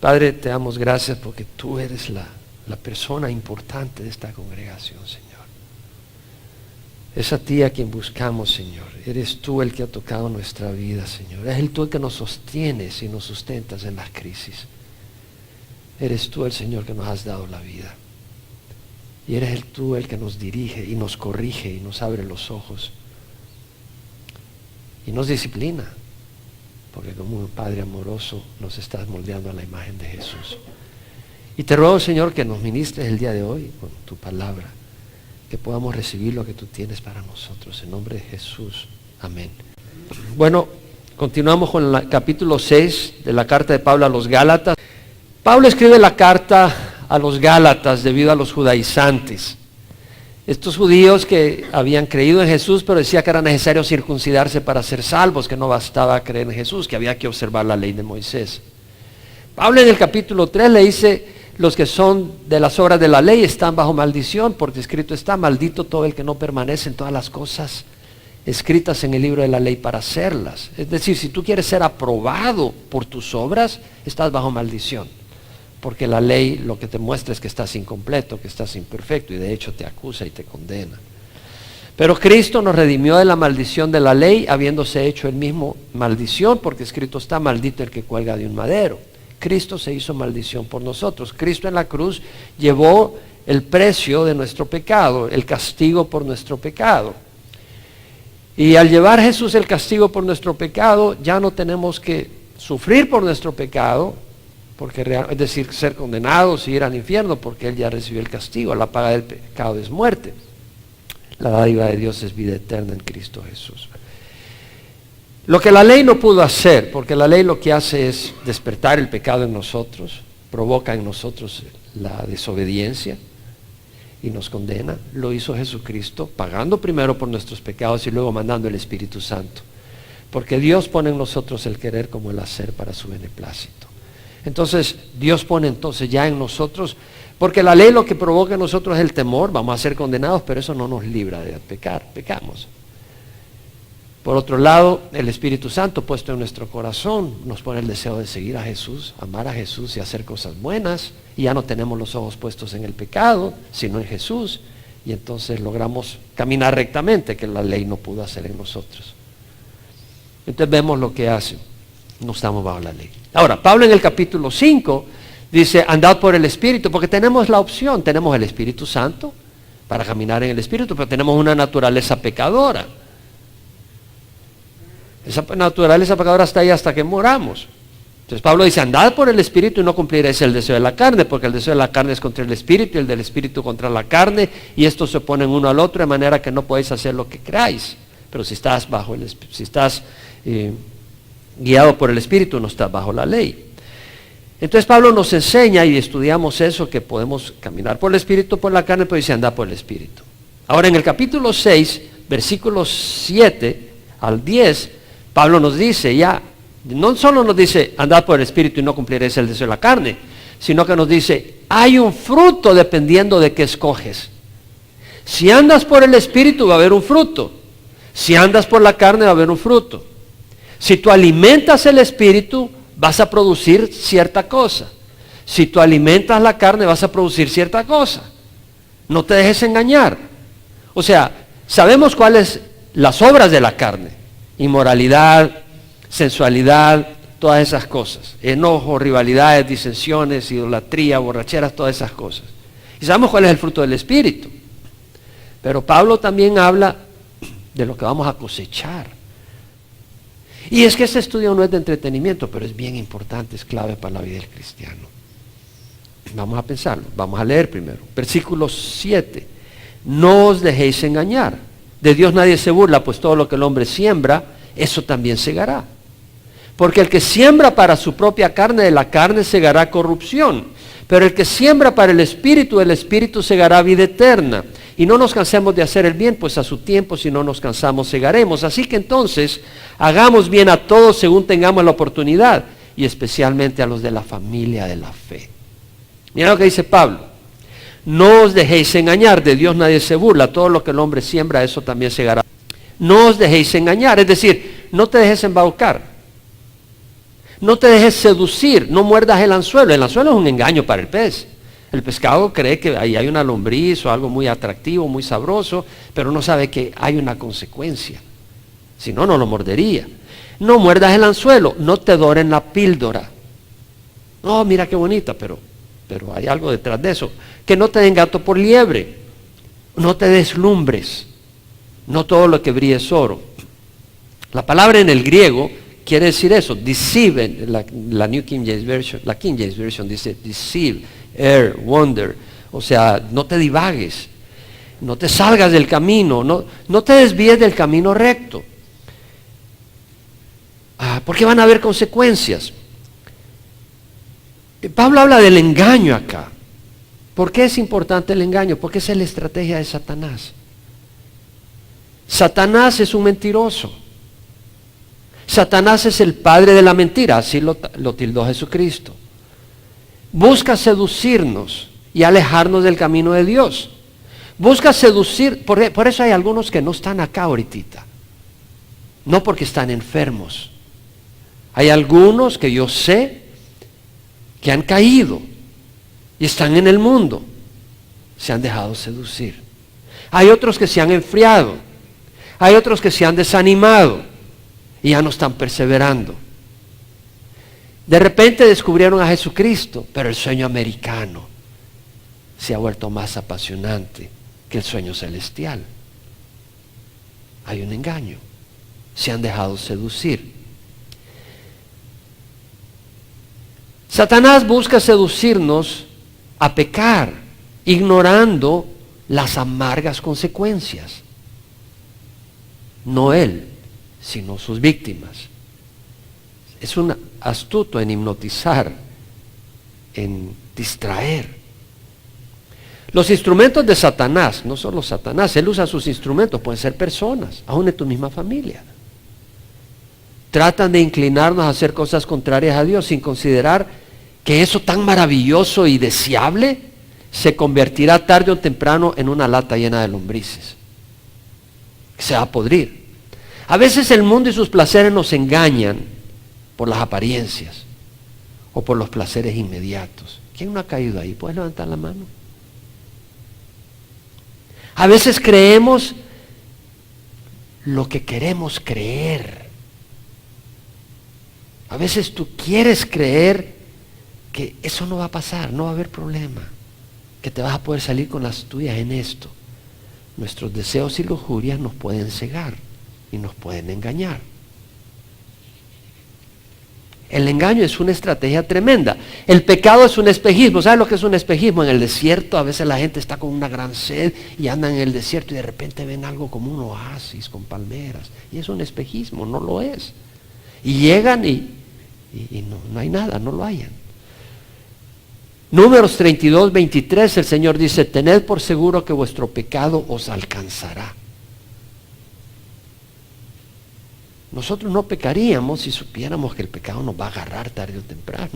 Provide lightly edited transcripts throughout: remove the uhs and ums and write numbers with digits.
Padre, te damos gracias porque tú eres la persona importante de esta congregación, Señor. Es a ti a quien buscamos, Señor. Eres tú el que ha tocado nuestra vida, Señor. Es tú el que nos sostienes y nos sustentas en las crisis. Eres tú el Señor que nos has dado la vida. Y eres tú el que nos dirige y nos corrige y nos abre los ojos. Y nos disciplina. Porque como un Padre amoroso nos estás moldeando a la imagen de Jesús. Y te ruego, Señor, que nos ministres el día de hoy con tu palabra. Que podamos recibir lo que tú tienes para nosotros. En nombre de Jesús. Amén. Bueno, continuamos con el capítulo 6 de la carta de Pablo a los Gálatas. Pablo escribe la carta a los Gálatas debido a los judaizantes. Estos judíos que habían creído en Jesús, pero decía que era necesario circuncidarse para ser salvos, que no bastaba creer en Jesús, que había que observar la ley de Moisés. Pablo en el capítulo 3 le dice, los que son de las obras de la ley están bajo maldición, porque escrito está, maldito todo el que no permanece en todas las cosas escritas en el libro de la ley para hacerlas. Es decir, si tú quieres ser aprobado por tus obras, estás bajo maldición. Porque la ley lo que te muestra es que estás incompleto, que estás imperfecto y de hecho te acusa y te condena. Pero Cristo nos redimió de la maldición de la ley, habiéndose hecho él mismo maldición, porque escrito está, maldito el que cuelga de un madero. Cristo se hizo maldición por nosotros. Cristo en la cruz llevó el precio de nuestro pecado, el castigo por nuestro pecado. Y al llevar Jesús el castigo por nuestro pecado, ya no tenemos que sufrir por nuestro pecado, porque es decir, ser condenados y ir al infierno, porque Él ya recibió el castigo. La paga del pecado es muerte. La dádiva de Dios es vida eterna en Cristo Jesús. Lo que la ley no pudo hacer, porque la ley lo que hace es despertar el pecado en nosotros, provoca en nosotros la desobediencia y nos condena, lo hizo Jesucristo, pagando primero por nuestros pecados y luego mandando el Espíritu Santo. Porque Dios pone en nosotros el querer como el hacer para su beneplácito. Entonces, Dios pone entonces ya en nosotros, porque la ley lo que provoca en nosotros es el temor, vamos a ser condenados, pero eso no nos libra de pecar, pecamos. Por otro lado, el Espíritu Santo puesto en nuestro corazón nos pone el deseo de seguir a Jesús, amar a Jesús y hacer cosas buenas, y ya no tenemos los ojos puestos en el pecado, sino en Jesús, y entonces logramos caminar rectamente, que la ley no pudo hacer en nosotros. Entonces vemos lo que hace, no estamos bajo la ley. Ahora, Pablo en el capítulo 5 dice, andad por el Espíritu, porque tenemos la opción, tenemos el Espíritu Santo para caminar en el Espíritu, pero tenemos una naturaleza pecadora. Esa naturaleza pecadora está ahí hasta que moramos. Entonces Pablo dice, andad por el Espíritu y no cumpliréis el deseo de la carne, porque el deseo de la carne es contra el Espíritu y el del Espíritu contra la carne, y estos se oponen uno al otro de manera que no podéis hacer lo que queráis. Pero si estás guiado por el Espíritu, no estás bajo la ley. Entonces Pablo nos enseña, y estudiamos eso, que podemos caminar por el Espíritu, por la carne, pero dice andar por el Espíritu. Ahora en el capítulo 6, versículos 7 al 10, Pablo nos dice ya, no solo nos dice andad por el Espíritu y no cumpliréis el deseo de la carne, sino que nos dice, hay un fruto dependiendo de qué escoges. Si andas por el Espíritu va a haber un fruto. Si andas por la carne va a haber un fruto. Si tú alimentas el Espíritu, vas a producir cierta cosa. Si tú alimentas la carne, vas a producir cierta cosa. No te dejes engañar. O sea, sabemos cuáles las obras de la carne. Inmoralidad, sensualidad, todas esas cosas. Enojo, rivalidades, disensiones, idolatría, borracheras, todas esas cosas. Y sabemos cuál es el fruto del Espíritu. Pero Pablo también habla de lo que vamos a cosechar. Y es que este estudio no es de entretenimiento, pero es bien importante, es clave para la vida del cristiano. Vamos a pensarlo, vamos a leer primero. Versículo 7. No os dejéis engañar. De Dios nadie se burla, pues todo lo que el hombre siembra, eso también segará. Porque el que siembra para su propia carne, de la carne segará corrupción. Pero el que siembra para el Espíritu, del Espíritu segará vida eterna. Y no nos cansemos de hacer el bien, pues a su tiempo, si no nos cansamos, segaremos. Así que entonces, hagamos bien a todos según tengamos la oportunidad, y especialmente a los de la familia de la fe. Mira lo que dice Pablo. No os dejéis engañar, de Dios nadie se burla, todo lo que el hombre siembra, eso también segará. No os dejéis engañar, es decir, no te dejes embaucar. No te dejes seducir, no muerdas el anzuelo. El anzuelo es un engaño para el pez. El pescado cree que ahí hay una lombriz o algo muy atractivo, muy sabroso, pero no sabe que hay una consecuencia. Si no, no lo mordería. No muerdas el anzuelo, no te doren la píldora. No, mira qué bonita, pero hay algo detrás de eso. Que no te den gato por liebre. No te deslumbres. No todo lo que brille es oro. La palabra en el griego quiere decir eso, deceive. La New King James Version, la King James Version dice deceive, err, wonder. O sea, no te divagues, no te salgas del camino, no te desvíes del camino recto. Porque van a haber consecuencias. Pablo habla del engaño acá. ¿Por qué es importante el engaño? Porque esa es la estrategia de Satanás. Satanás es un mentiroso. Satanás es el padre de la mentira, así lo tildó Jesucristo. Busca seducirnos y alejarnos del camino de Dios. Busca seducir, por eso hay algunos que no están acá ahorita. No porque están enfermos. Hay algunos que yo sé que han caído y están en el mundo. Se han dejado seducir. Hay otros que se han enfriado. Hay otros que se han desanimado y ya no están perseverando. De repente descubrieron a Jesucristo, pero el sueño americano se ha vuelto más apasionante que el sueño celestial. Hay un engaño. Se han dejado seducir. Satanás busca seducirnos a pecar, ignorando las amargas consecuencias. No él, sino sus víctimas. Es un astuto en hipnotizar, en distraer. Los instrumentos de Satanás, no solo Satanás, él usa sus instrumentos, pueden ser personas, aún en tu misma familia. Tratan de inclinarnos a hacer cosas contrarias a Dios sin considerar que eso tan maravilloso y deseable se convertirá tarde o temprano en una lata llena de lombrices. Se va a podrir. A veces el mundo y sus placeres nos engañan por las apariencias o por los placeres inmediatos. ¿Quién no ha caído ahí? ¿Puedes levantar la mano? A veces creemos lo que queremos creer. A veces tú quieres creer que eso no va a pasar, no va a haber problema, que te vas a poder salir con las tuyas en esto. Nuestros deseos y lujurias nos pueden cegar y nos pueden engañar. El engaño es una estrategia tremenda. El pecado es un espejismo. ¿Sabes lo que es un espejismo? En el desierto a veces la gente está con una gran sed y andan en el desierto y de repente ven algo como un oasis con palmeras. Y es un espejismo, no lo es. Y llegan y no hay nada, no lo hallan. Números 32, 23, el Señor dice, tened por seguro que vuestro pecado os alcanzará. Nosotros no pecaríamos si supiéramos que el pecado nos va a agarrar tarde o temprano.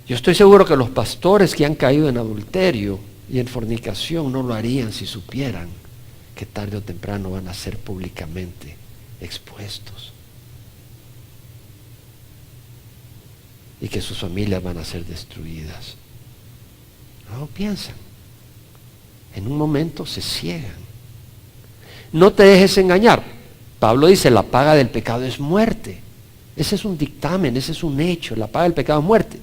Yo estoy seguro que los pastores que han caído en adulterio y en fornicación no lo harían si supieran que tarde o temprano van a ser públicamente expuestos. Y que sus familias van a ser destruidas. No lo piensan. En un momento se ciegan. No te dejes engañar. Pablo dice, la paga del pecado es muerte. Ese es un dictamen, ese es un hecho. La paga del pecado es muerte.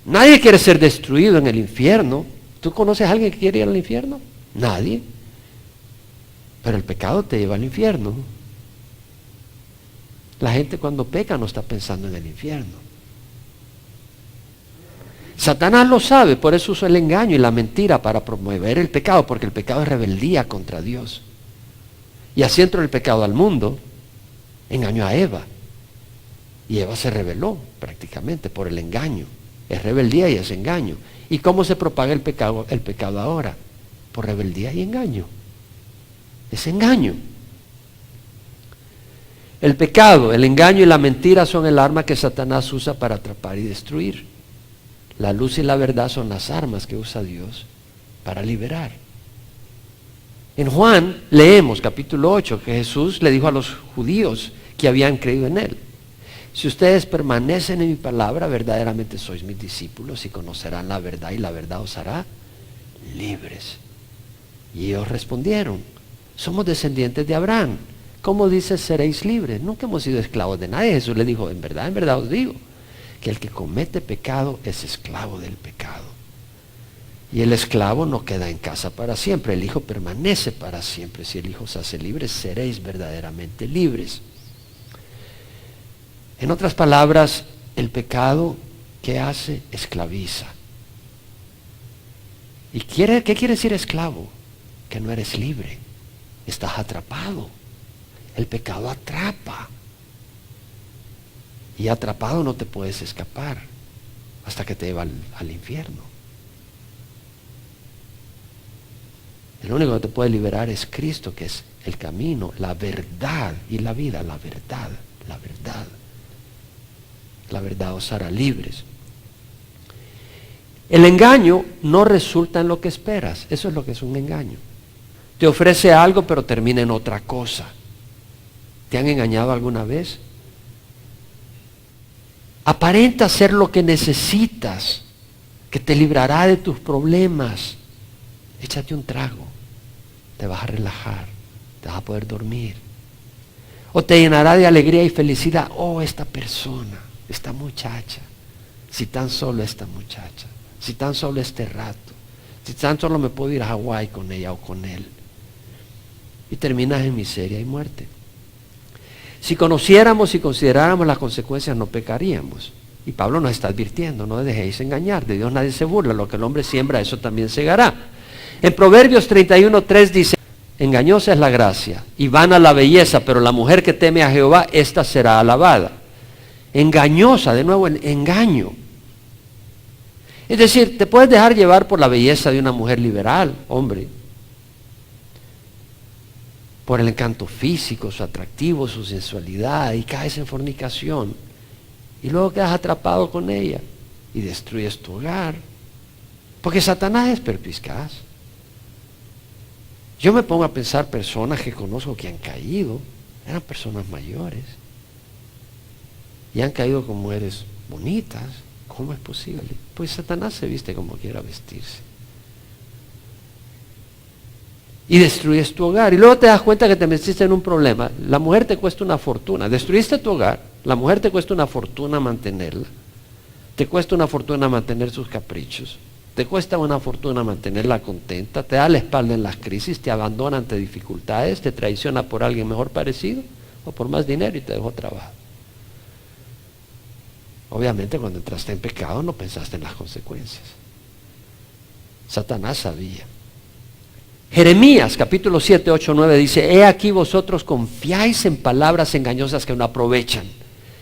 Nadie quiere ser destruido en el infierno. ¿Tú conoces a alguien que quiere ir al infierno? Nadie. Pero el pecado te lleva al infierno. La gente cuando peca no está pensando en el infierno. Satanás lo sabe, por eso usa el engaño y la mentira para promover el pecado, porque el pecado es rebeldía contra Dios. Y así entró el pecado al mundo, engañó a Eva. Y Eva se rebeló prácticamente por el engaño. Es rebeldía y es engaño. ¿Y cómo se propaga el pecado ahora? Por rebeldía y engaño. Es engaño. El pecado, el engaño y la mentira son el arma que Satanás usa para atrapar y destruir. La luz y la verdad son las armas que usa Dios para liberar. En Juan leemos capítulo 8 que Jesús le dijo a los judíos que habían creído en él: si ustedes permanecen en mi palabra, verdaderamente sois mis discípulos y conocerán la verdad y la verdad os hará libres. Y ellos respondieron: somos descendientes de Abraham. ¿Cómo dices seréis libres? Nunca hemos sido esclavos de nadie. Jesús les dijo: en verdad os digo, que el que comete pecado es esclavo del pecado. Y el esclavo no queda en casa para siempre, el Hijo permanece para siempre. Si el Hijo os hace libres, seréis verdaderamente libres. En otras palabras, el pecado, ¿qué hace? Esclaviza. ¿Y qué quiere decir esclavo? Que no eres libre, estás atrapado. El pecado atrapa. Y atrapado no te puedes escapar hasta que te lleva al infierno. El único que te puede liberar es Cristo, que es el camino, la verdad y la vida. La verdad. La verdad os hará libres. El engaño no resulta en lo que esperas. Eso es lo que es un engaño. Te ofrece algo pero termina en otra cosa. ¿Te han engañado alguna vez? Aparenta ser lo que necesitas, que te librará de tus problemas. Échate un trago, te vas a relajar, te vas a poder dormir. O te llenará de alegría y felicidad. Oh, esta persona, esta muchacha, si tan solo esta muchacha, si tan solo este rato, si tan solo me puedo ir a Hawái con ella o con él. Y terminas en miseria y muerte. Si conociéramos y consideráramos las consecuencias, no pecaríamos. Y Pablo nos está advirtiendo: no dejéis engañar, de Dios nadie se burla, lo que el hombre siembra, eso también segará. En Proverbios 31:3 dice: engañosa es la gracia y vana la belleza, pero la mujer que teme a Jehová, ésta será alabada. Engañosa, de nuevo, engaño. Es decir, te puedes dejar llevar por la belleza de una mujer liberal, hombre, por el encanto físico, su atractivo, su sensualidad, y caes en fornicación. Y luego quedas atrapado con ella y destruyes tu hogar. Porque Satanás es perspicaz. Yo me pongo a pensar personas que conozco que han caído, eran personas mayores, y han caído con mujeres bonitas. ¿Cómo es posible? Pues Satanás se viste como quiera vestirse. Y destruyes tu hogar. Y luego te das cuenta que te metiste en un problema. La mujer te cuesta una fortuna. Destruiste tu hogar. La mujer te cuesta una fortuna mantenerla. Te cuesta una fortuna mantener sus caprichos. Te cuesta una fortuna mantenerla contenta. Te da la espalda en las crisis. Te abandona ante dificultades. Te traiciona por alguien mejor parecido o por más dinero y te dejó trabajo. Obviamente cuando entraste en pecado no pensaste en las consecuencias. Satanás sabía. Jeremías capítulo 7, 8, 9 dice: he aquí vosotros confiáis en palabras engañosas que no aprovechan.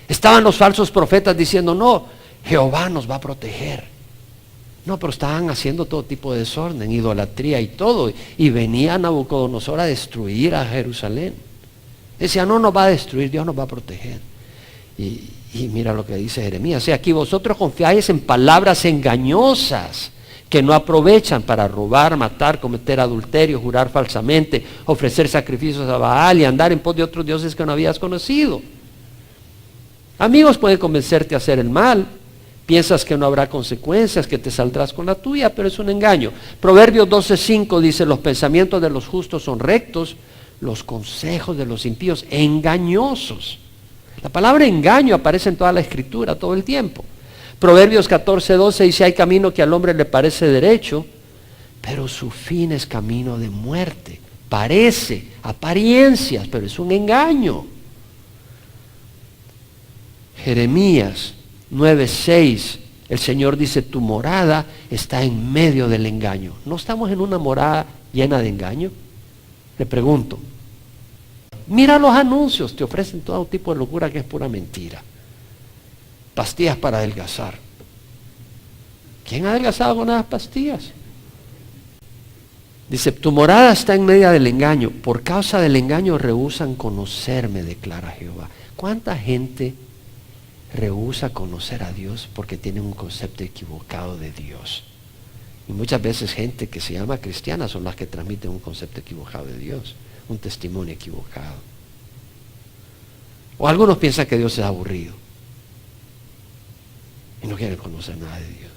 Estaban los falsos profetas diciendo: no, Jehová nos va a proteger. No, pero estaban haciendo todo tipo de desorden, idolatría y todo. Y venía Nabucodonosor a destruir a Jerusalén. Decía: no nos va a destruir, Dios nos va a proteger. Y mira lo que dice Jeremías: he aquí vosotros confiáis en palabras engañosas que no aprovechan, para robar, matar, cometer adulterio, jurar falsamente, ofrecer sacrificios a Baal y andar en pos de otros dioses que no habías conocido. Amigos pueden convencerte a hacer el mal. Piensas que no habrá consecuencias, que te saldrás con la tuya, pero es un engaño. Proverbios 12:5 dice: los pensamientos de los justos son rectos, los consejos de los impíos engañosos. La palabra engaño aparece en toda la Escritura, todo el tiempo. Proverbios 14:12 dice: hay camino que al hombre le parece derecho, pero su fin es camino de muerte. Parece, apariencias, pero es un engaño. Jeremías 9:6, el Señor dice: tu morada está en medio del engaño. ¿No estamos en una morada llena de engaño? Le pregunto. Mira los anuncios, te ofrecen todo tipo de locura que es pura mentira. Pastillas para adelgazar. ¿Quién ha adelgazado con esas pastillas? Dice: tu morada está en medio del engaño. Por causa del engaño rehúsan conocerme, declara Jehová. ¿Cuánta gente rehúsa conocer a Dios porque tiene un concepto equivocado de Dios? Y muchas veces gente que se llama cristiana son las que transmiten un concepto equivocado de Dios, un testimonio equivocado. O algunos piensan que Dios es aburrido y no quieren conocer nada de Dios.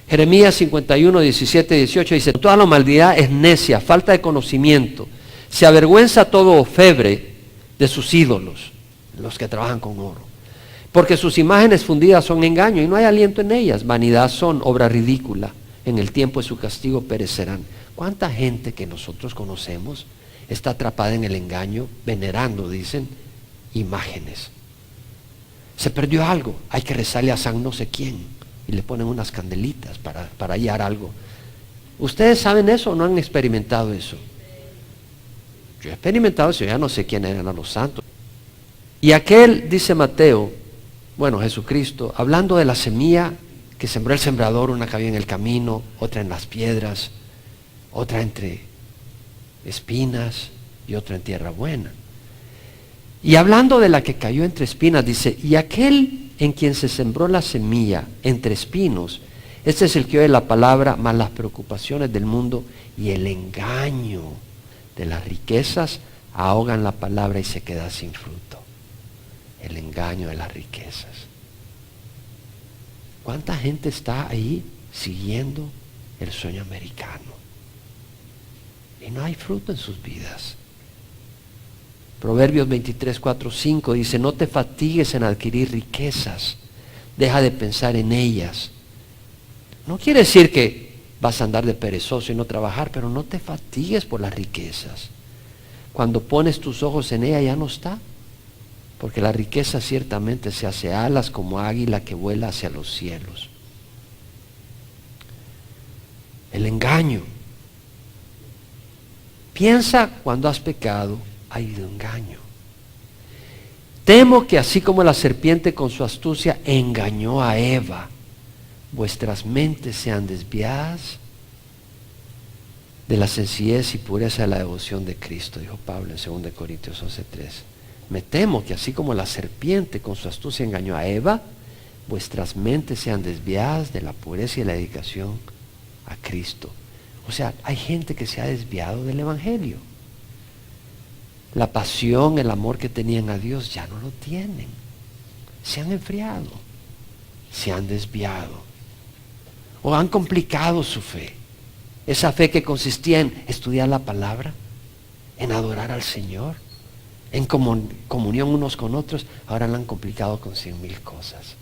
Jeremías 51, 17, 18 dice: toda la maldad es necia, falta de conocimiento. Se avergüenza todo orfebre de sus ídolos, los que trabajan con oro. Porque sus imágenes fundidas son engaño y no hay aliento en ellas. Vanidad son, obra ridícula. En el tiempo de su castigo perecerán. ¿Cuánta gente que nosotros conocemos está atrapada en el engaño, venerando, dicen, imágenes? Se perdió algo, hay que rezarle a San no sé quién. Y le ponen unas candelitas para hallar algo. ¿Ustedes saben eso o no han experimentado eso? Yo he experimentado eso, ya no sé quién eran los santos. Y aquel, dice Mateo, bueno, Jesucristo, hablando de la semilla que sembró el sembrador, una cayó en el camino, otra en las piedras, otra entre espinas y otra en tierra buena. Y hablando de la que cayó entre espinas, dice: y aquel en quien se sembró la semilla entre espinos, este es el que oye la palabra, mas las preocupaciones del mundo y el engaño de las riquezas ahogan la palabra y se queda sin fruto. El engaño de las riquezas. ¿Cuánta gente está ahí siguiendo el sueño americano? Y no hay fruto en sus vidas. Proverbios 23, 4, 5 dice: no te fatigues en adquirir riquezas, deja de pensar en ellas. No quiere decir que vas a andar de perezoso y no trabajar, pero no te fatigues por las riquezas. Cuando pones tus ojos en ella ya no está, porque la riqueza ciertamente se hace alas como águila que vuela hacia los cielos. El engaño. Piensa cuando has pecado, hay engaño. Temo que así como la serpiente con su astucia engañó a Eva, vuestras mentes sean desviadas de la sencillez y pureza de la devoción de Cristo, dijo Pablo en 2 Corintios 11:3. Me temo que así como la serpiente con su astucia engañó a Eva, vuestras mentes sean desviadas de la pureza y la dedicación a Cristo. O sea, hay gente que se ha desviado del Evangelio. La pasión, el amor que tenían a Dios ya no lo tienen. Se han enfriado, se han desviado o han complicado su fe. Esa fe que consistía en estudiar la palabra, en adorar al Señor, en comunión unos con otros, ahora la han complicado con 100,000 cosas.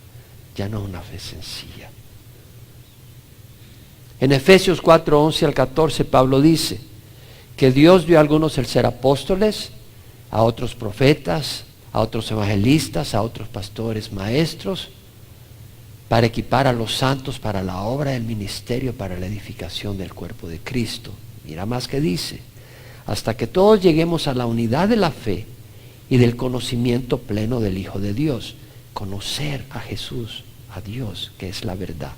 Ya no es una fe sencilla. En Efesios 4, 11 al 14, Pablo dice que Dios dio a algunos el ser apóstoles, a otros profetas, a otros evangelistas, a otros pastores, maestros, para equipar a los santos para la obra del ministerio, para la edificación del cuerpo de Cristo. Mira más que dice: hasta que todos lleguemos a la unidad de la fe y del conocimiento pleno del Hijo de Dios. Conocer a Jesús, a Dios, que es la verdad.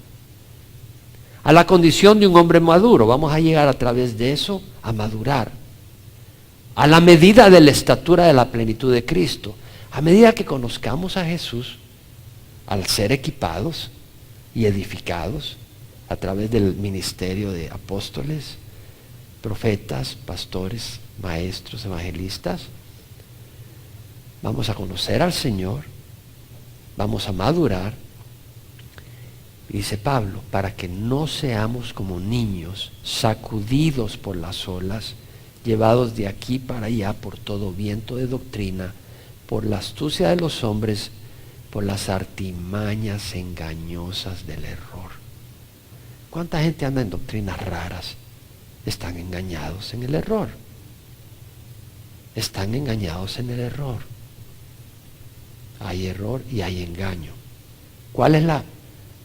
A la condición de un hombre maduro. Vamos a llegar a través de eso a madurar. A la medida de la estatura de la plenitud de Cristo. A medida que conozcamos a Jesús, al ser equipados y edificados a través del ministerio de apóstoles, profetas, pastores, maestros, evangelistas, vamos a conocer al Señor, vamos a madurar. Dice Pablo, para que no seamos como niños sacudidos por las olas, llevados de aquí para allá por todo viento de doctrina, por la astucia de los hombres, por las artimañas engañosas del error. ¿Cuánta gente anda en doctrinas raras? Están engañados en el error. Están engañados en el error. Hay error y hay engaño. ¿Cuál es la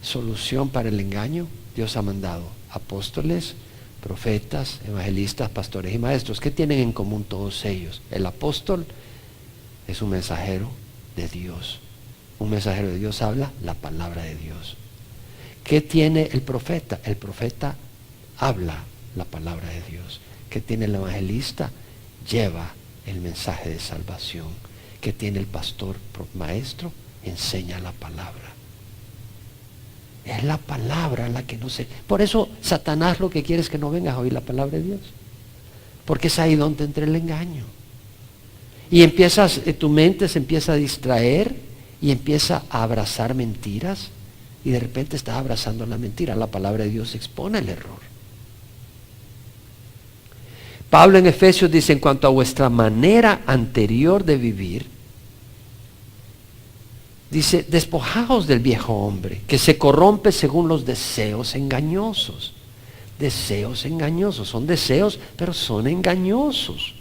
solución para el engaño? Dios ha mandado apóstoles, profetas, evangelistas, pastores y maestros. ¿Qué tienen en común todos ellos? El apóstol es un mensajero de Dios. Un mensajero de Dios habla la palabra de Dios. ¿Qué tiene el profeta? El profeta habla la palabra de Dios. ¿Qué tiene el evangelista? Lleva el mensaje de salvación. ¿Qué tiene el pastor maestro? Enseña la palabra. Es la palabra la que no se... Por eso Satanás lo que quiere es que no vengas a oír la palabra de Dios. Porque es ahí donde entra el engaño. Y tu mente se empieza a distraer y empieza a abrazar mentiras. Y de repente estás abrazando la mentira. La palabra de Dios expone el error. Pablo en Efesios dice, en cuanto a vuestra manera anterior de vivir, dice, despojaos del viejo hombre, que se corrompe según los deseos engañosos. Deseos engañosos, son deseos, pero son engañosos.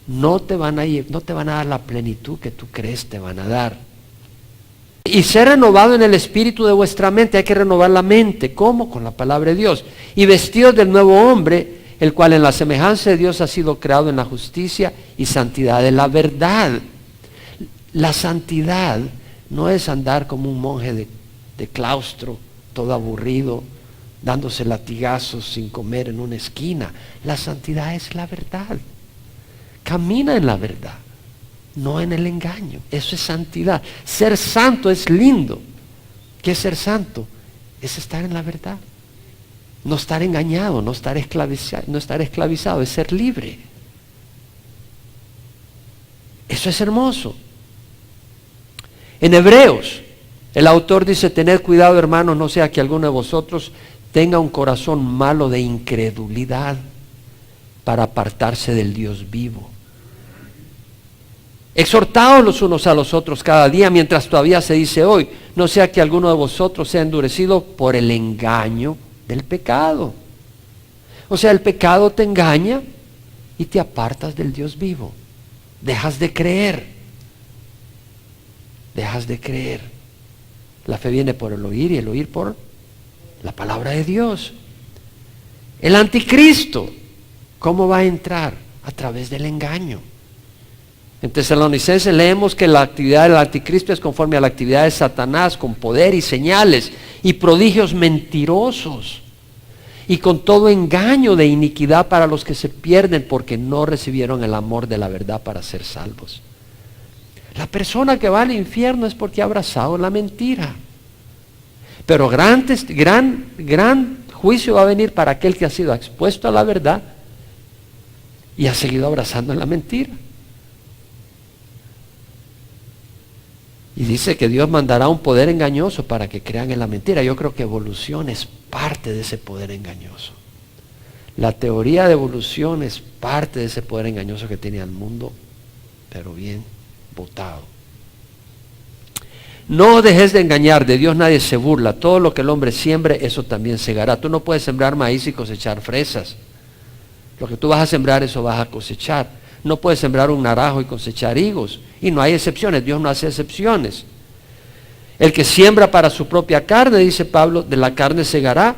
No te van a dar la plenitud que tú crees te van a dar. Y ser renovado en el espíritu de vuestra mente, hay que renovar la mente. ¿Cómo? Con la palabra de Dios. Y vestidos del nuevo hombre, el cual en la semejanza de Dios ha sido creado en la justicia y santidad de la verdad. La santidad no es andar como un monje de claustro, todo aburrido, dándose latigazos sin comer en una esquina. La santidad es la verdad. Camina en la verdad, no en el engaño. Eso es santidad. Ser santo es lindo. ¿Qué es ser santo? Es estar en la verdad. No estar engañado, no estar esclavizado, es ser libre. Eso es hermoso. En Hebreos, el autor dice, tened cuidado, hermanos, no sea que alguno de vosotros tenga un corazón malo de incredulidad para apartarse del Dios vivo. Exhortaos los unos a los otros cada día, mientras todavía se dice hoy, no sea que alguno de vosotros sea endurecido por el engaño del pecado. O sea, el pecado te engaña y te apartas del Dios vivo. Dejas de creer. Dejas de creer. La fe viene por el oír y el oír por la palabra de Dios. El anticristo, ¿cómo va a entrar? A través del engaño. En Tesalonicenses leemos que la actividad del anticristo es conforme a la actividad de Satanás, con poder y señales y prodigios mentirosos, y con todo engaño de iniquidad para los que se pierden porque no recibieron el amor de la verdad para ser salvos. La persona que va al infierno es porque ha abrazado la mentira. Pero gran juicio va a venir para aquel que ha sido expuesto a la verdad y ha seguido abrazando la mentira. Y dice que Dios mandará un poder engañoso para que crean en la mentira. Yo creo que evolución es parte de ese poder engañoso. La teoría de evolución es parte de ese poder engañoso que tiene al mundo, pero bien botado. No dejes de engañar, de Dios nadie se burla. Todo lo que el hombre siembre, eso también segará. Tú no puedes sembrar maíz y cosechar fresas. Lo que tú vas a sembrar, eso vas a cosechar. No puedes sembrar un naranjo y cosechar higos. Y no hay excepciones, Dios no hace excepciones. El que siembra para su propia carne, dice Pablo, de la carne segará.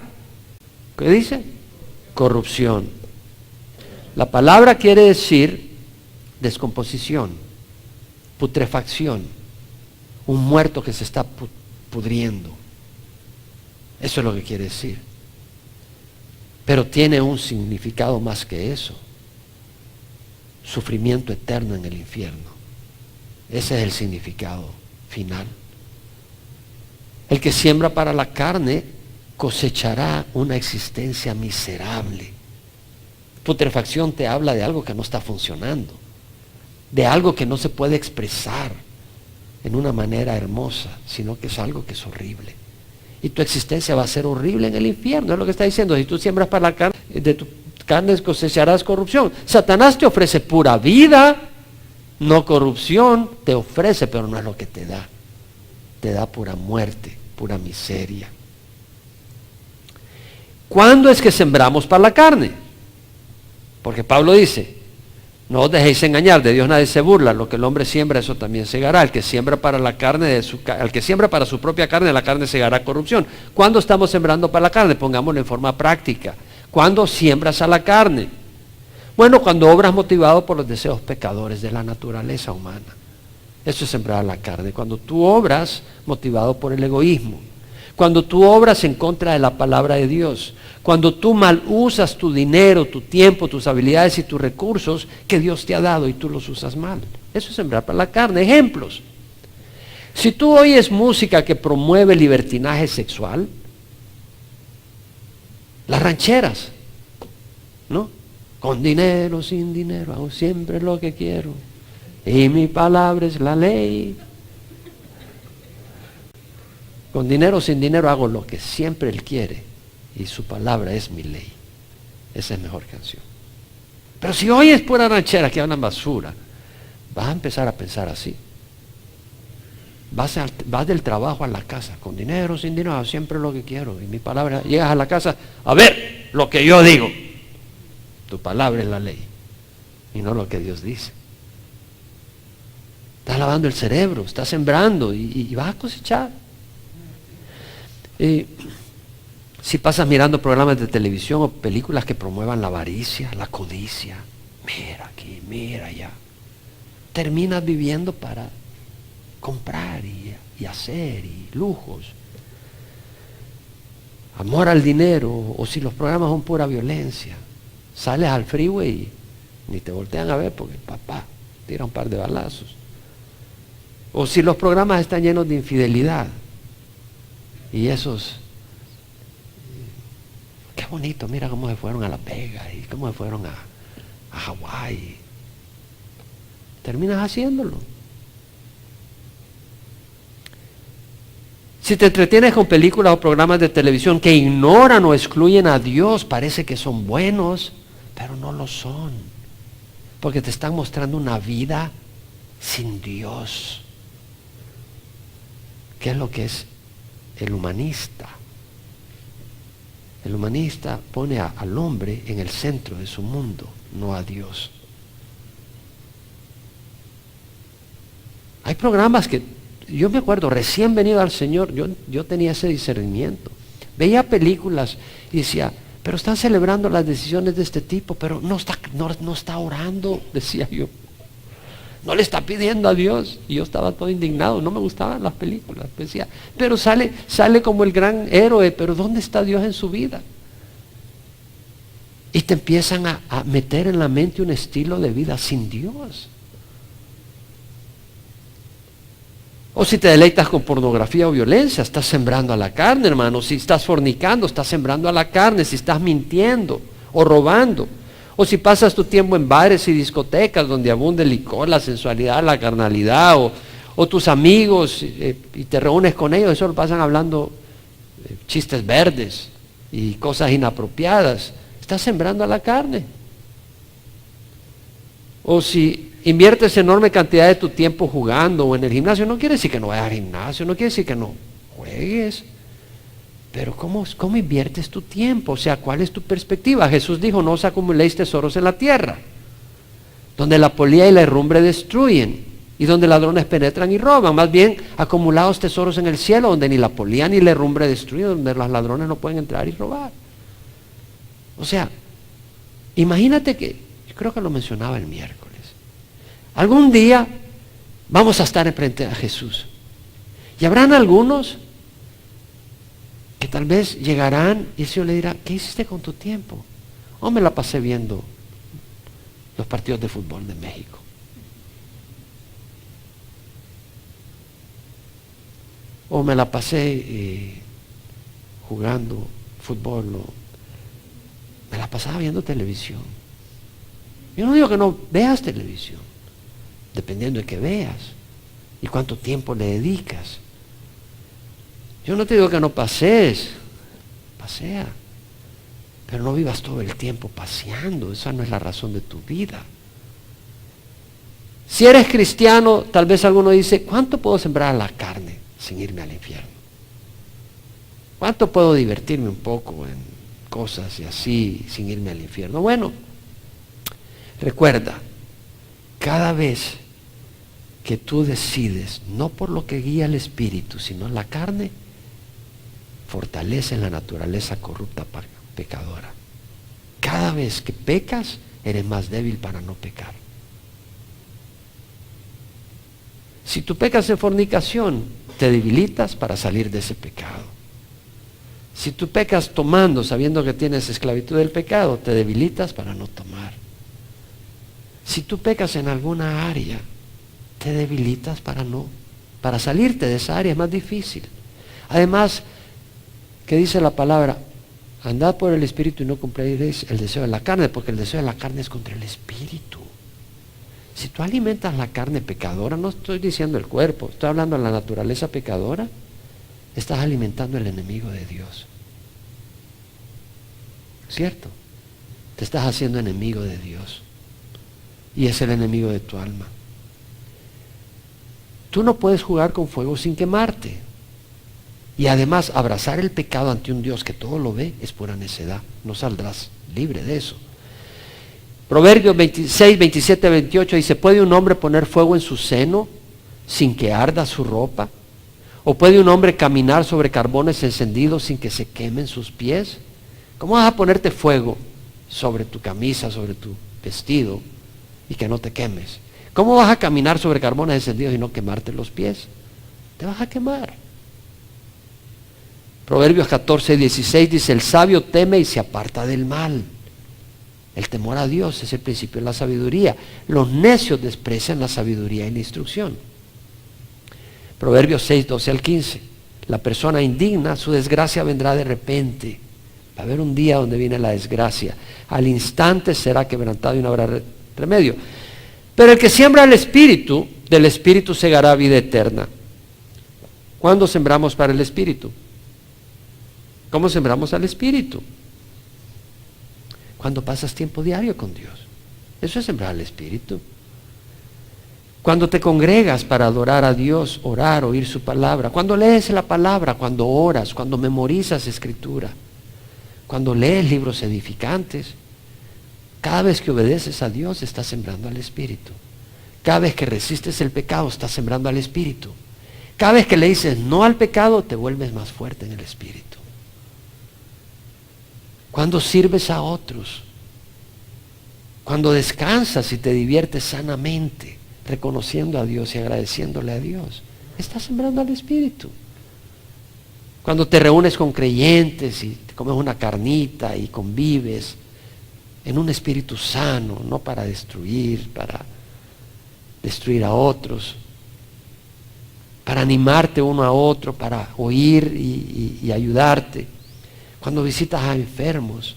¿Qué dice? Corrupción. La palabra quiere decir descomposición, putrefacción, un muerto que se está pudriendo. Eso es lo que quiere decir. Pero tiene un significado más que eso. Sufrimiento eterno en el infierno. Ese es el significado final. El que siembra para la carne cosechará una existencia miserable. Putrefacción te habla de algo que no está funcionando, de algo que no se puede expresar en una manera hermosa, sino que es algo que es horrible. Y tu existencia va a ser horrible en el infierno, es lo que está diciendo. Si tú siembras para la carne, de tu carne cosecharás corrupción. Satanás te ofrece pura vida, no corrupción, te ofrece, pero no es lo que te da. Te da pura muerte, pura miseria. ¿Cuándo es que sembramos para la carne? Porque Pablo dice, no os dejéis engañar, de Dios nadie se burla, lo que el hombre siembra, eso también segará. El que siembra para la carne, el que siembra para su propia carne, la carne segará corrupción. ¿Cuándo estamos sembrando para la carne? Pongámoslo en forma práctica. ¿Cuándo siembras a la carne? Bueno, cuando obras motivado por los deseos pecadores de la naturaleza humana. Eso es sembrar a la carne. Cuando tú obras motivado por el egoísmo. Cuando tú obras en contra de la palabra de Dios. Cuando tú mal usas tu dinero, tu tiempo, tus habilidades y tus recursos que Dios te ha dado y tú los usas mal. Eso es sembrar para la carne. Ejemplos. Si tú oyes música que promueve libertinaje sexual, las rancheras, ¿no? Con dinero, sin dinero, hago siempre lo que quiero. Y mi palabra es la ley. Con dinero, sin dinero, hago lo que siempre Él quiere. Y su palabra es mi ley. Esa es mejor canción. Pero si oyes pura ranchera que hablan basura, vas a empezar a pensar así. Vas del trabajo a la casa, con dinero, sin dinero, hago siempre lo que quiero. Y mi palabra, llegas a la casa, a ver lo que yo digo. Tu palabra es la ley. Y no lo que Dios dice. Estás lavando el cerebro, estás sembrando y vas a cosechar. Si pasas mirando programas de televisión o películas que promuevan la avaricia, la codicia, mira aquí, mira allá, terminas viviendo para comprar y hacer y lujos. Amor al dinero, o si los programas son pura violencia, sales al freeway y ni te voltean a ver porque papá tira un par de balazos. O si los programas están llenos de infidelidad y esos, qué bonito, mira cómo se fueron a Las Vegas y cómo se fueron a Hawái. Terminas haciéndolo. Si te entretienes con películas o programas de televisión que ignoran o excluyen a Dios, parece que son buenos, pero no lo son. Porque te están mostrando una vida sin Dios. ¿Qué es lo que es el humanista? El humanista pone al hombre en el centro de su mundo, no a Dios. Hay programas que, yo me acuerdo, recién venido al Señor, yo tenía ese discernimiento. Veía películas y decía, pero están celebrando las decisiones de este tipo, pero no está orando, decía yo. No le está pidiendo a Dios. Y yo estaba todo indignado, no me gustaban las películas. Decía, pero sale como el gran héroe, pero ¿dónde está Dios en su vida? Y te empiezan a meter en la mente un estilo de vida sin Dios. O si te deleitas con pornografía o violencia, estás sembrando a la carne, hermano. Si estás fornicando, estás sembrando a la carne. Si estás mintiendo o robando. O si pasas tu tiempo en bares y discotecas donde abunda el licor, la sensualidad, la carnalidad, o tus amigos y te reúnes con ellos, eso lo pasan hablando chistes verdes y cosas inapropiadas. Estás sembrando a la carne. O si inviertes enorme cantidad de tu tiempo jugando o en el gimnasio, no quiere decir que no vayas al gimnasio, no quiere decir que no juegues. Pero ¿cómo inviertes tu tiempo? O sea, ¿cuál es tu perspectiva? Jesús dijo, no os acumuléis tesoros en la tierra, donde la polilla y la herrumbre destruyen, y donde ladrones penetran y roban. Más bien, acumulaos tesoros en el cielo, donde ni la polilla ni la herrumbre destruyen, donde los ladrones no pueden entrar y robar. O sea, imagínate que, yo creo que lo mencionaba el miércoles, algún día vamos a estar enfrente a Jesús. Y habrán algunos que tal vez llegarán y el Señor le dirá, ¿qué hiciste con tu tiempo? O me la pasé viendo los partidos de fútbol de México. O me la pasé jugando fútbol, o me la pasaba viendo televisión. Yo no digo que no veas televisión, dependiendo de qué veas y cuánto tiempo le dedicas. Yo no te digo que no pasees, pasea, pero no vivas todo el tiempo paseando. Esa no es la razón de tu vida. Si eres cristiano, tal vez alguno dice, ¿cuánto puedo sembrar a la carne sin irme al infierno? ¿Cuánto puedo divertirme un poco en cosas y así sin irme al infierno? Bueno, recuerda, cada vez que tú decides, no por lo que guía el espíritu, sino la carne, fortalece la naturaleza corrupta pecadora. Cada vez que pecas, eres más débil para no pecar. Si tú pecas en fornicación, te debilitas para salir de ese pecado. Si tú pecas tomando, sabiendo que tienes esclavitud del pecado, te debilitas para no tomar. Si tú pecas en alguna área, te debilitas para Para salirte de esa área es más difícil. Además, ¿qué dice la palabra? Andad por el Espíritu y no cumpliréis el deseo de la carne, porque el deseo de la carne es contra el Espíritu. Si tú alimentas la carne pecadora, no estoy diciendo el cuerpo, estoy hablando de la naturaleza pecadora, estás alimentando el enemigo de Dios. ¿Cierto? Te estás haciendo enemigo de Dios. Y es el enemigo de tu alma. Tú no puedes jugar con fuego sin quemarte. Y además, abrazar el pecado ante un Dios que todo lo ve es pura necedad. No saldrás libre de eso. Proverbios 26, 27, 28 dice, ¿puede un hombre poner fuego en su seno sin que arda su ropa? ¿O puede un hombre caminar sobre carbones encendidos sin que se quemen sus pies? ¿Cómo vas a ponerte fuego sobre tu camisa, sobre tu vestido y que no te quemes? ¿Cómo vas a caminar sobre carbones encendidos y no quemarte los pies? Te vas a quemar. Proverbios 14, 16 dice, el sabio teme y se aparta del mal. El temor a Dios es el principio de la sabiduría. Los necios desprecian la sabiduría y la instrucción. Proverbios 6, 12 al 15. La persona indigna, su desgracia vendrá de repente. Va a haber un día donde viene la desgracia. Al instante será quebrantado y no habrá remedio. Pero el que siembra el Espíritu, del Espíritu segará vida eterna. ¿Cuándo sembramos para el Espíritu? ¿Cómo sembramos al Espíritu? Cuando pasas tiempo diario con Dios. Eso es sembrar al Espíritu. Cuando te congregas para adorar a Dios, orar, oír su palabra. Cuando lees la palabra, cuando oras, cuando memorizas Escritura. Cuando lees libros edificantes. Cada vez que obedeces a Dios, estás sembrando al Espíritu. Cada vez que resistes el pecado, estás sembrando al Espíritu. Cada vez que le dices no al pecado, te vuelves más fuerte en el Espíritu. Cuando sirves a otros, cuando descansas y te diviertes sanamente, reconociendo a Dios y agradeciéndole a Dios, estás sembrando al Espíritu. Cuando te reúnes con creyentes y te comes una carnita y convives en un espíritu sano, no para destruir a otros, para animarte uno a otro, para oír y ayudarte. Cuando visitas a enfermos,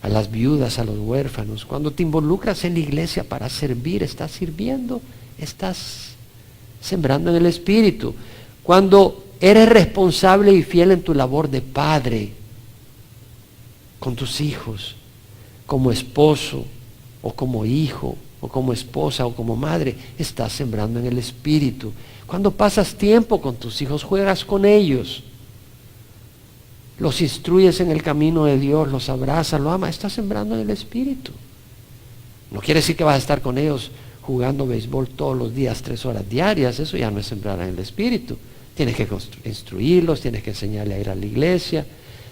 a las viudas, a los huérfanos, cuando te involucras en la iglesia para servir, estás sirviendo, estás sembrando en el Espíritu. Cuando eres responsable y fiel en tu labor de padre, con tus hijos, como esposo, o como hijo, o como esposa, o como madre, estás sembrando en el Espíritu. Cuando pasas tiempo con tus hijos, juegas con ellos, los instruyes en el camino de Dios, los abrazas, los amas, estás sembrando en el Espíritu. No quiere decir que vas a estar con ellos jugando béisbol todos los días, 3 horas diarias, eso ya no es sembrar en el Espíritu. Tienes que instruirlos, tienes que enseñarle a ir a la iglesia,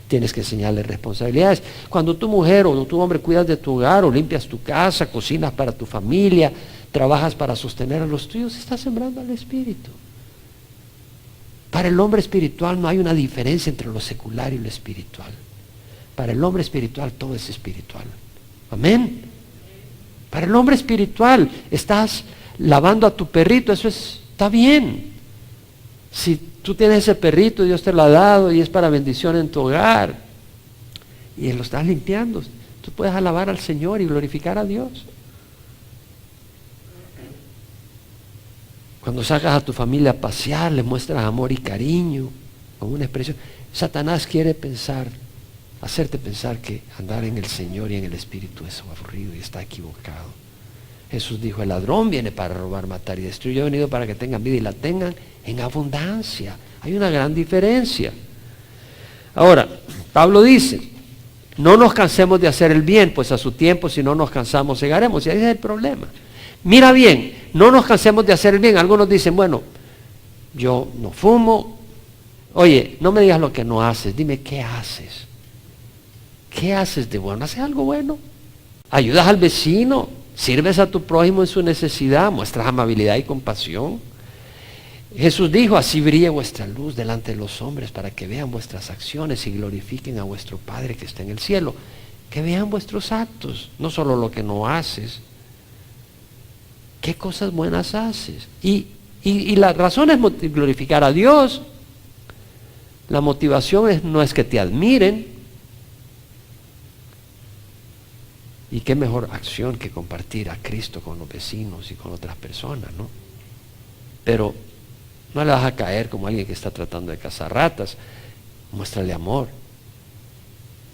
tienes que enseñarles responsabilidades. Cuando tu mujer o tu hombre cuidas de tu hogar o limpias tu casa, cocinas para tu familia, trabajas para sostener a los tuyos, estás sembrando al Espíritu. Para el hombre espiritual no hay una diferencia entre lo secular y lo espiritual. Para el hombre espiritual todo es espiritual. Amén. Para el hombre espiritual estás lavando a tu perrito, eso está bien. Si tú tienes ese perrito, Dios te lo ha dado y es para bendición en tu hogar y lo estás limpiando, tú puedes alabar al Señor y glorificar a Dios. Cuando sacas a tu familia a pasear, le muestras amor y cariño con una expresión. Satanás quiere hacerte pensar que andar en el Señor y en el Espíritu es aburrido y está equivocado. Jesús dijo, el ladrón viene para robar, matar y destruir. Yo he venido para que tengan vida y la tengan en abundancia. Hay una gran diferencia. Ahora, Pablo dice, no nos cansemos de hacer el bien, pues a su tiempo si no nos cansamos cegaremos. Y ahí es el problema. Mira bien, no nos cansemos de hacer el bien. Algunos dicen, bueno, yo no fumo. Oye, no me digas lo que no haces, dime qué haces. ¿Qué haces de bueno? ¿Haces algo bueno? ¿Ayudas al vecino? ¿Sirves a tu prójimo en su necesidad? ¿Muestras amabilidad y compasión? Jesús dijo, así brille vuestra luz delante de los hombres para que vean vuestras acciones y glorifiquen a vuestro Padre que está en el cielo. Que vean vuestros actos, no solo lo que no haces. ¿Qué cosas buenas haces? Y Y la razón es glorificar a Dios. La motivación no es que te admiren. Y qué mejor acción que compartir a Cristo con los vecinos y con otras personas, ¿no? Pero no le vas a caer como alguien que está tratando de cazar ratas. Muéstrale amor,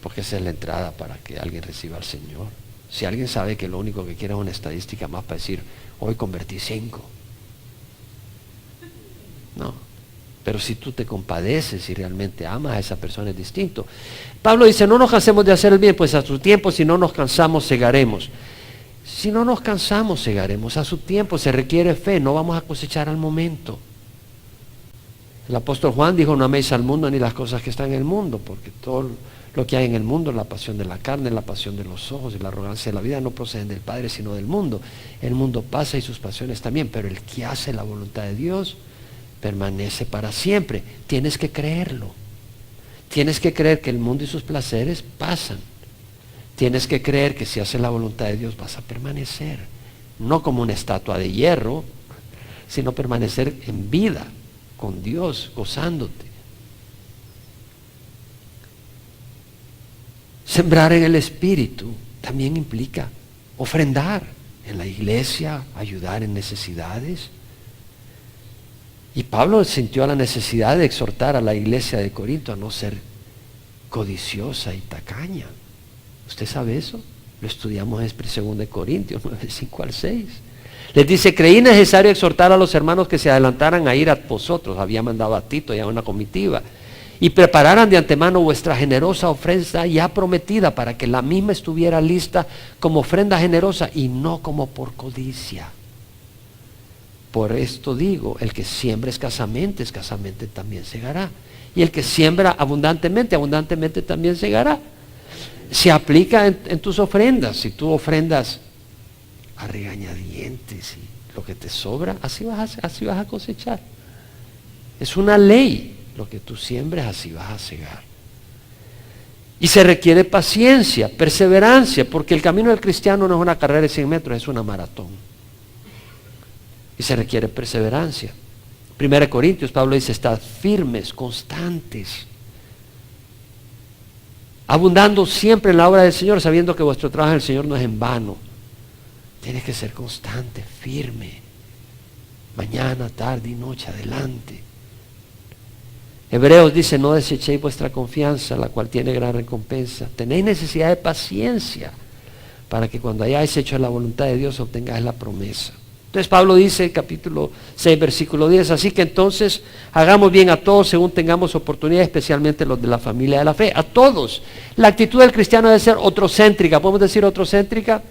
porque esa es la entrada para que alguien reciba al Señor. Si alguien sabe que lo único que quiere es una estadística más para decir, hoy convertí 5. No, pero si tú te compadeces y realmente amas a esa persona es distinto. Pablo dice, no nos cansemos de hacer el bien, pues a su tiempo si no nos cansamos segaremos. Si no nos cansamos segaremos, a su tiempo se requiere fe, no vamos a cosechar al momento. El apóstol Juan dijo, no améis al mundo ni las cosas que están en el mundo, porque todo lo que hay en el mundo, la pasión de la carne, la pasión de los ojos y la arrogancia de la vida no proceden del Padre sino del mundo. El mundo pasa y sus pasiones también, pero el que hace la voluntad de Dios permanece para siempre. Tienes que creerlo. Tienes que creer que el mundo y sus placeres pasan. Tienes que creer que si haces la voluntad de Dios vas a permanecer. No como una estatua de hierro, sino permanecer en vida, con Dios, gozándote. Sembrar en el Espíritu también implica ofrendar en la iglesia, ayudar en necesidades. Y Pablo sintió la necesidad de exhortar a la iglesia de Corinto a no ser codiciosa y tacaña. ¿Usted sabe eso? Lo estudiamos en 2 Corintios 9, 5 al 6. Les dice, creí necesario exhortar a los hermanos que se adelantaran a ir a vosotros. Había mandado a Tito y a una comitiva. Y prepararan de antemano vuestra generosa ofrenda ya prometida para que la misma estuviera lista como ofrenda generosa y no como por codicia. Por esto digo, el que siembra escasamente también segará. Y el que siembra abundantemente, abundantemente también segará. Se aplica en tus ofrendas. Si tú ofrendas a regañadientes y lo que te sobra, así vas a cosechar. Es una ley. Lo que tú siembres, así vas a segar. Y se requiere paciencia, perseverancia, porque el camino del cristiano no es una carrera de 100 metros, es una maratón. Y se requiere perseverancia. 1 Corintios, Pablo dice, estad firmes, constantes, abundando siempre en la obra del Señor, sabiendo que vuestro trabajo en el Señor no es en vano. Tienes que ser constante, firme, mañana, tarde y noche, adelante. Hebreos dice, no desechéis vuestra confianza, la cual tiene gran recompensa. Tenéis necesidad de paciencia, para que cuando hayáis hecho la voluntad de Dios obtengáis la promesa. Entonces Pablo dice, capítulo 6, versículo 10, así que entonces hagamos bien a todos según tengamos oportunidad, especialmente los de la familia de la fe, a todos. La actitud del cristiano debe ser otrocéntrica, ¿podemos decir otrocéntrica?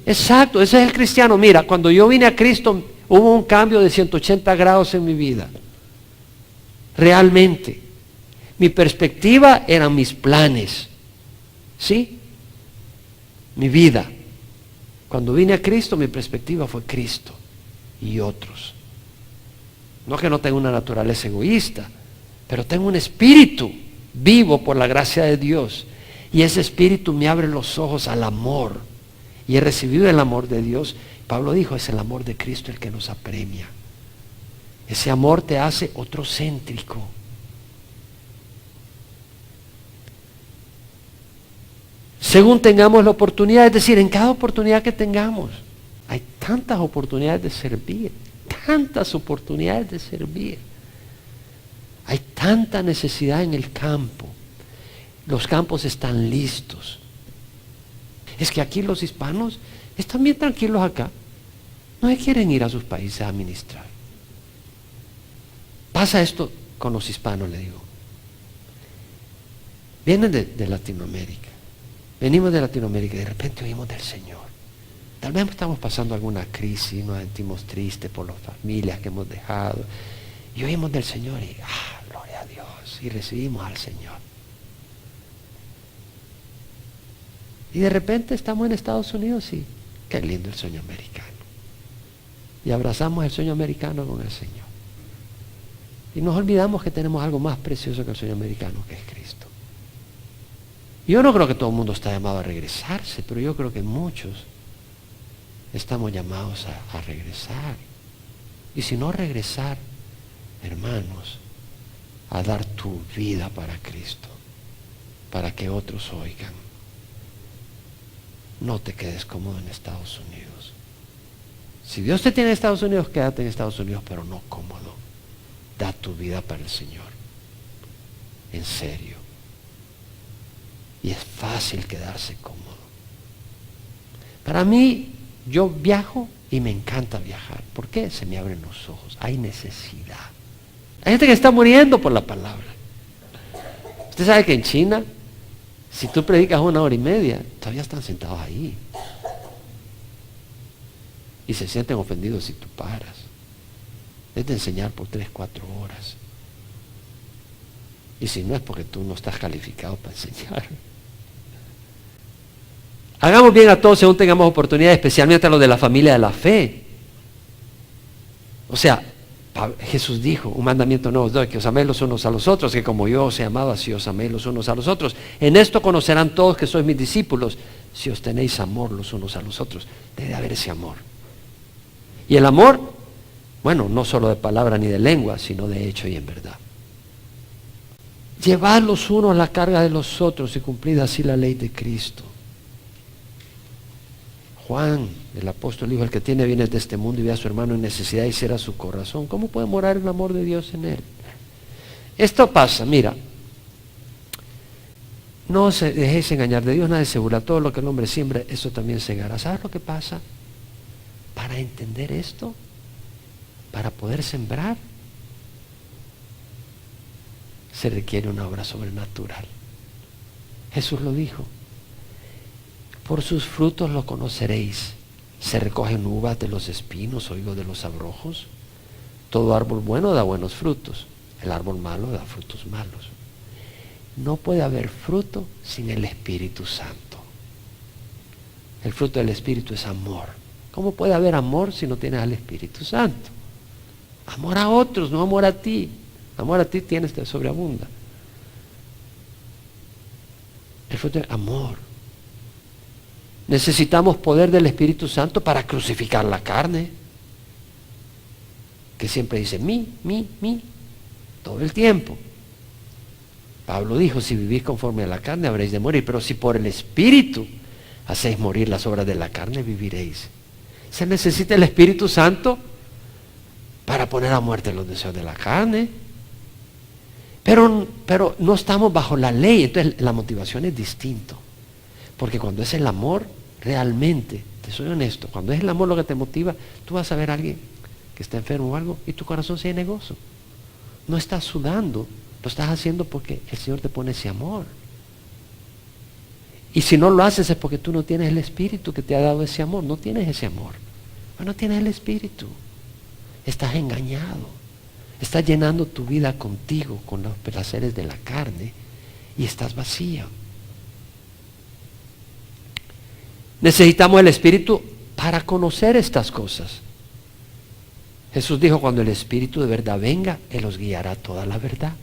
Exacto, ese es el cristiano. Mira, cuando yo vine a Cristo hubo un cambio de 180 grados en mi vida. Realmente, mi perspectiva eran mis planes, ¿sí? Mi vida. Cuando vine a Cristo, mi perspectiva fue Cristo y otros. No que no tenga una naturaleza egoísta, pero tengo un espíritu vivo por la gracia de Dios. Y ese espíritu me abre los ojos al amor. Y he recibido el amor de Dios. Pablo dijo, es el amor de Cristo el que nos apremia. Ese amor te hace otrocéntrico. Según tengamos la oportunidad, es decir, en cada oportunidad que tengamos, hay tantas oportunidades de servir, tantas oportunidades de servir. Hay tanta necesidad en el campo. Los campos están listos. Es que aquí los hispanos están bien tranquilos acá. No se quieren ir a sus países a ministrar. Pasa esto con los hispanos, le digo. Vienen de Latinoamérica. Venimos de Latinoamérica y de repente oímos del Señor. Tal vez estamos pasando alguna crisis, nos sentimos tristes por las familias que hemos dejado. Y oímos del Señor y, gloria a Dios, y recibimos al Señor. Y de repente estamos en Estados Unidos y qué lindo el sueño americano. Y abrazamos el sueño americano con el Señor. Y nos olvidamos que tenemos algo más precioso que el sueño americano, que es Cristo. Yo no creo que todo el mundo está llamado a regresarse, pero yo creo que muchos estamos llamados a regresar. Y si no, regresar, hermanos, a dar tu vida para Cristo, para que otros oigan. No te quedes cómodo en Estados Unidos. Si Dios te tiene en Estados Unidos, quédate en Estados Unidos, pero no cómodo. Da tu vida para el Señor. En serio. Y es fácil quedarse cómodo. Para mí, yo viajo y me encanta viajar. ¿Por qué? Se me abren los ojos. Hay necesidad. Hay gente que está muriendo por la palabra. Usted sabe que en China, si tú predicas 1 hora y media, todavía están sentados ahí. Y se sienten ofendidos si tú paras. Es de enseñar por 3, 4 horas. Y si no, es porque tú no estás calificado para enseñar. Hagamos bien a todos según tengamos oportunidad, especialmente a los de la familia de la fe. O sea, Jesús dijo, un mandamiento nuevo os doy, que os améis los unos a los otros, que como yo os he amado, así os améis los unos a los otros. En esto conocerán todos que sois mis discípulos, si os tenéis amor los unos a los otros. Debe haber ese amor. Y el amor, bueno, no solo de palabra ni de lengua, sino de hecho y en verdad. Llevad los unos la carga de los otros y cumplid así la ley de Cristo. Juan, el apóstol, dijo, el que tiene bienes de este mundo y ve a su hermano en necesidad y cierra su corazón, ¿cómo puede morar el amor de Dios en él? Esto pasa, mira, no se dejéis engañar, de Dios nadie se burla, todo lo que el hombre siembra, eso también segará. ¿Sabes lo que pasa? Para entender esto, para poder sembrar, se requiere una obra sobrenatural. Jesús lo dijo. Por sus frutos lo conoceréis. ¿Se recogen uvas de los espinos o higos de los abrojos? Todo árbol bueno da buenos frutos. El árbol malo da frutos malos. No puede haber fruto sin el Espíritu Santo. El fruto del Espíritu es amor. ¿Cómo puede haber amor si no tienes al Espíritu Santo? Amor a otros, no amor a ti. Amor a ti tienes, te sobreabunda. El fruto es amor. Necesitamos poder del Espíritu Santo para crucificar la carne, que siempre dice mí, todo el tiempo. Pablo dijo, si vivís conforme a la carne habréis de morir, pero si por el Espíritu hacéis morir las obras de la carne, viviréis. Se necesita el Espíritu Santo para poner a muerte los deseos de la carne. Pero no estamos bajo la ley, entonces la motivación es distinto. Porque cuando es el amor, realmente, te soy honesto, cuando es el amor lo que te motiva, tú vas a ver a alguien que está enfermo o algo y tu corazón se llena de gozo. No estás sudando, lo estás haciendo porque el Señor te pone ese amor. Y si no lo haces es porque tú no tienes el Espíritu que te ha dado ese amor, no tienes ese amor. No tienes el Espíritu. Estás engañado. Estás llenando tu vida contigo, con los placeres de la carne y estás vacío. Necesitamos el Espíritu para conocer estas cosas. Jesús dijo, cuando el Espíritu de verdad venga, Él os guiará a toda la verdad.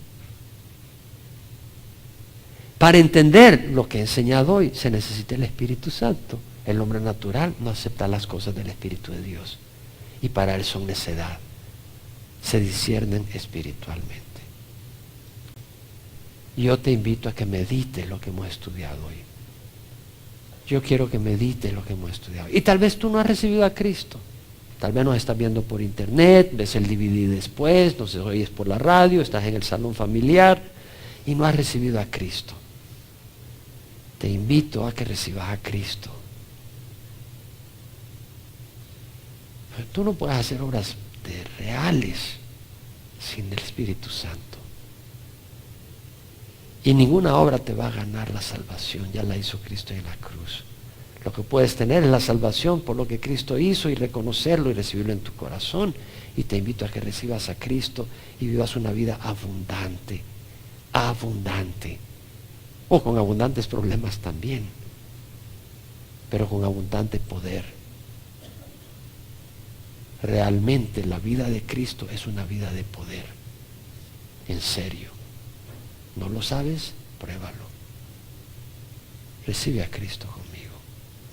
Para entender lo que he enseñado hoy, se necesita el Espíritu Santo. El hombre natural no acepta las cosas del Espíritu de Dios. Y para él son necedad. Se disciernen espiritualmente. Yo te invito a que medites lo que hemos estudiado hoy. Yo quiero que medites lo que hemos estudiado. Y tal vez tú no has recibido a Cristo. Tal vez nos estás viendo por internet, ves el DVD después, nos oyes por la radio, estás en el salón familiar y no has recibido a Cristo. Te invito a que recibas a Cristo. Pero tú no puedes hacer obras reales sin el Espíritu Santo. Y ninguna obra te va a ganar la salvación, ya la hizo Cristo en la cruz. Lo que puedes tener es la salvación por lo que Cristo hizo y reconocerlo y recibirlo en tu corazón. Y te invito a que recibas a Cristo y vivas una vida abundante, abundante. O con abundantes problemas también, pero con abundante poder. Realmente la vida de Cristo es una vida de poder. En serio. ¿No lo sabes? Pruébalo. Recibe a Cristo conmigo.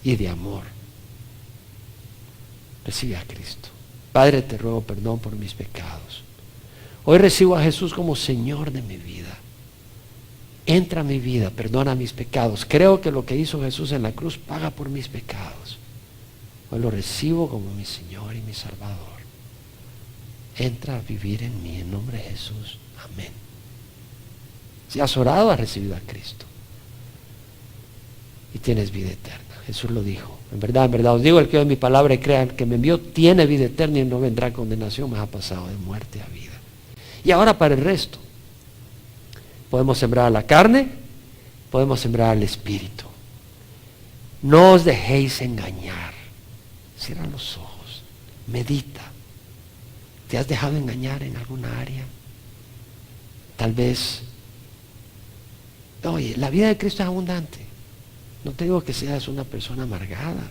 Y de amor. Recibe a Cristo. Padre, te ruego perdón por mis pecados. Hoy recibo a Jesús como Señor de mi vida. Entra a mi vida, perdona mis pecados. Creo que lo que hizo Jesús en la cruz paga por mis pecados. Hoy lo recibo como mi Señor y mi Salvador. Entra a vivir en mí, en nombre de Jesús. Amén. Si has orado, has recibido a Cristo. Y tienes vida eterna. Jesús lo dijo. En verdad, os digo, el que oye mi palabra y crea el que me envió, tiene vida eterna y no vendrá condenación, mas ha pasado de muerte a vida. Y ahora para el resto. Podemos sembrar a la carne, podemos sembrar al espíritu. No os dejéis engañar. Cierra los ojos, medita. ¿Te has dejado engañar en alguna área? Tal vez, oye, la vida de Cristo es abundante. No te digo que seas una persona amargada,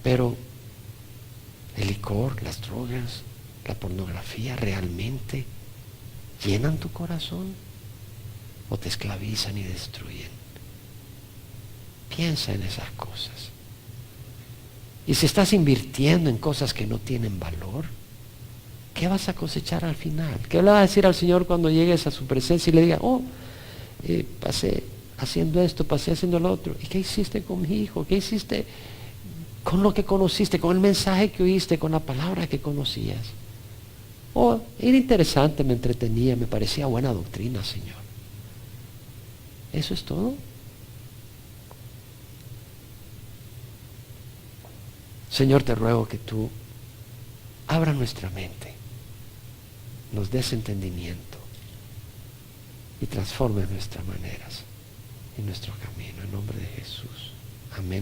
pero el licor, las drogas, la pornografía realmente llenan tu corazón o te esclavizan y destruyen. Piensa en esas cosas. Y si estás invirtiendo en cosas que no tienen valor, ¿qué vas a cosechar al final? ¿Qué le vas a decir al Señor cuando llegues a su presencia y le digas, pasé haciendo esto, pasé haciendo lo otro? ¿Y qué hiciste con mi hijo? ¿Qué hiciste con lo que conociste, con el mensaje que oíste, con la palabra que conocías? Era interesante, me entretenía, me parecía buena doctrina, Señor. ¿Eso es todo? Señor, te ruego que tú abra nuestra mente, nos des entendimiento y transformes nuestras maneras y nuestro camino. En nombre de Jesús. Amén.